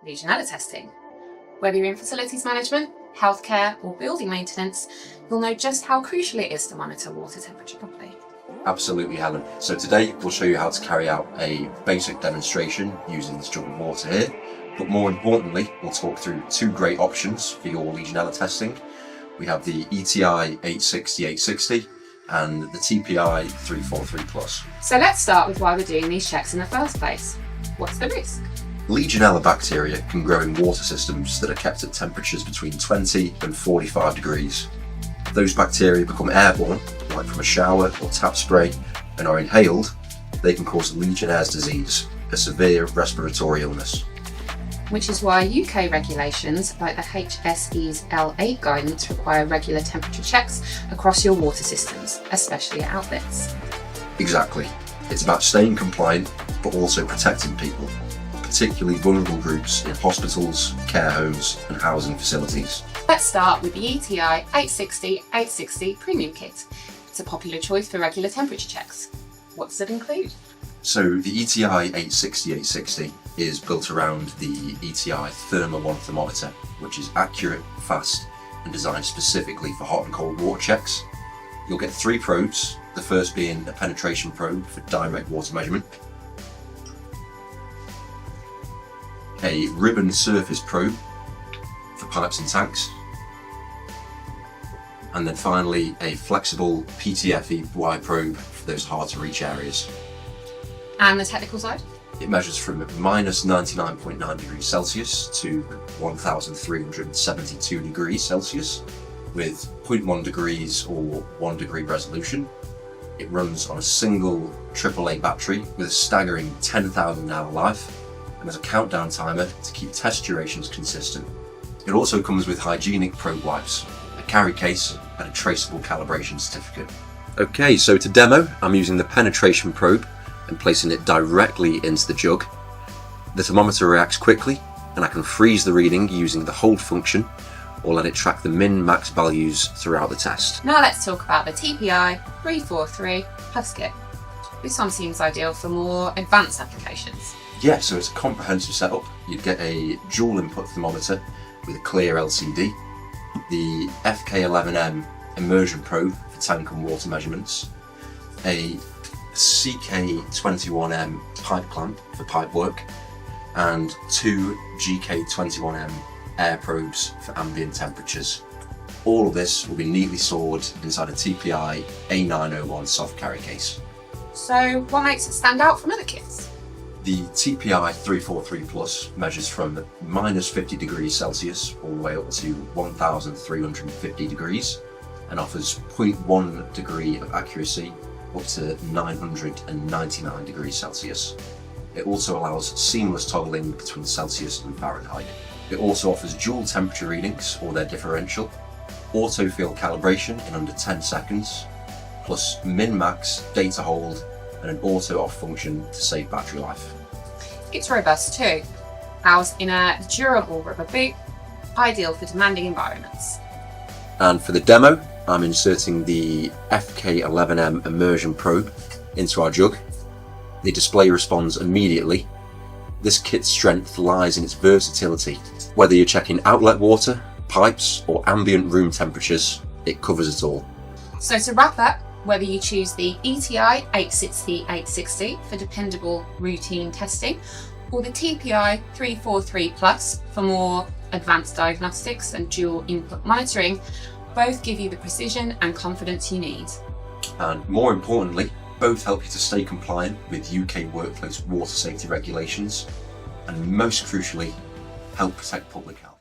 Legionella testing. Whether you're in facilities management, healthcare or building maintenance, you'll know just how crucial it is to monitor water temperature properly. Absolutely, Helen. So today we'll show you how to carry out a basic demonstration using this jug of water here, but more importantly we'll talk through two great options for your Legionella testing. We have the ETI 860 and the TPI 343+. So let's start with why we're doing these checks in the first place. What's the risk? Legionella bacteria can grow in water systems that are kept at temperatures between 20 and 45 degrees. If those bacteria become airborne, like from a shower or tap spray, and are inhaled, they can cause Legionnaire's disease, a severe respiratory illness. Which is why UK regulations like the HSE's L8 guidance require regular temperature checks across your water systems, especially at outlets. Exactly. It's about staying compliant but also protecting people, particularly vulnerable groups in hospitals, care homes and housing facilities. Let's start with the ETI 860 Premium Kit. It's a popular choice for regular temperature checks. What does it include? So the ETI 860 is built around the ETI Thermal 1 thermometer, which is accurate, fast and designed specifically for hot and cold water checks. You'll get 3 probes, the first being a penetration probe for direct water measurement, a ribbon surface probe for pipes and tanks, and then finally a flexible PTFE-Y probe for those hard to reach areas. And the technical side? It measures from minus 99.9 degrees Celsius to 1,372 degrees Celsius with 0.1 degrees or 1 degree resolution. It runs on a single AAA battery with a staggering 10,000 hour life, and there's a countdown timer to keep test durations consistent. It also comes with hygienic probe wipes, a carry case and a traceable calibration certificate. Okay, so to demo, I'm using the penetration probe and placing it directly into the jug. The thermometer reacts quickly and I can freeze the reading using the hold function or let it track the min-max values throughout the test. Now let's talk about the TPI 343+ kit. This one seems ideal for more advanced applications. Yeah, so it's a comprehensive setup. You'd get a dual input thermometer with a clear LCD, the FK11M immersion probe for tank and water measurements, a CK21M pipe clamp for pipe work, and 2 GK21M air probes for ambient temperatures. All of this will be neatly stored inside a TPI A901 soft carry case. So what makes it stand out from other kits? The TPI 343+ measures from minus 50 degrees Celsius all the way up to 1,350 degrees and offers 0.1 degree of accuracy up to 999 degrees Celsius. It also allows seamless toggling between Celsius and Fahrenheit. It also offers dual temperature readings or their differential, auto-fill calibration in under 10 seconds, plus min-max data hold and an auto-off function to save battery life. It's robust too, housed in a durable rubber boot, ideal for demanding environments. And for the demo, I'm inserting the FK11M immersion probe into our jug. The display responds immediately. This kit's strength lies in its versatility. Whether you're checking outlet water, pipes or ambient room temperatures, it covers it all. So to wrap up, whether you choose the ETI 860 for dependable routine testing or the TPI 343+ for more advanced diagnostics and dual input monitoring, both give you the precision and confidence you need. And more importantly, both help you to stay compliant with UK workplace water safety regulations and most crucially, help protect public health.